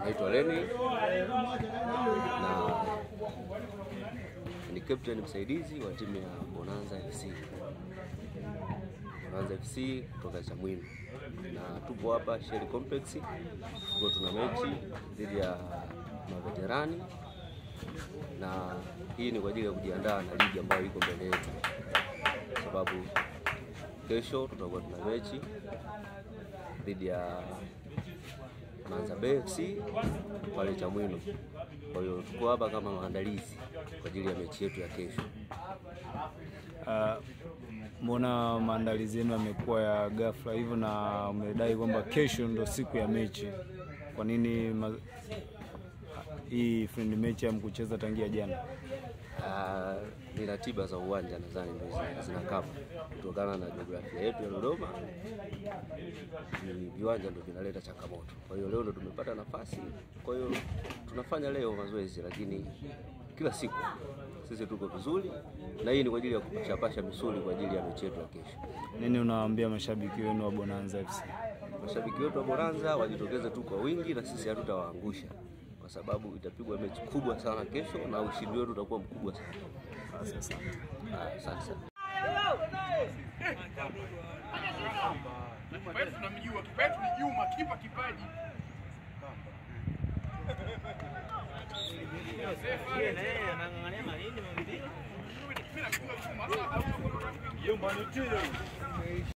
naitwa Lenny na ni captain msaidizi wa timu ya Bonanza FC. Bonanza FC kutoka Chamwino, na tupo hapa Shell Complex. Tuko tuna mechi dhidi ya maveterani, na hii ni kwa ajili ya kujiandaa na ligi ambayo iko mbele yetu, sababu kesho tutakuwa tuna mechi dhidi ya Manza FC pale Chamwino. Kwa hiyo tuko hapa kama maandalizi kwa ajili ya mechi yetu ya kesho. Mbona maandalizi yenu yamekuwa ya ghafla hivyo na umedai kwamba kesho ndo siku ya mechi? Kwa nini hii friendly match hamkucheza tangia jana? Ni ratiba za uwanja nadhani ndio zinakapa kutokana na jiografia yetu ya Dodoma. Ni viwanja ndio vinaleta changamoto. Kwa hiyo leo ndo tumepata nafasi. Kwa hiyo tunafanya leo mazoezi, lakini kila siku sisi tuko vizuri, na hii ni kwa ajili ya kupashapasha misuli kwa ajili ya mechi yetu ya kesho. Nini unawaambia mashabiki wenu wa Bonanza FC? Mashabiki wetu wa Bonanza wajitokeze tu kwa wingi, na sisi hatutawaangusha, kwa sababu itapigwa mechi kubwa sana kesho na ushindi wetu utakuwa mkubwa sana. Asante sana. Kipetu tunamjua, Kipetu ni Juma, kipa kipaji. Anang'ang'ania malini mpira. Mimi najua Juma sasa.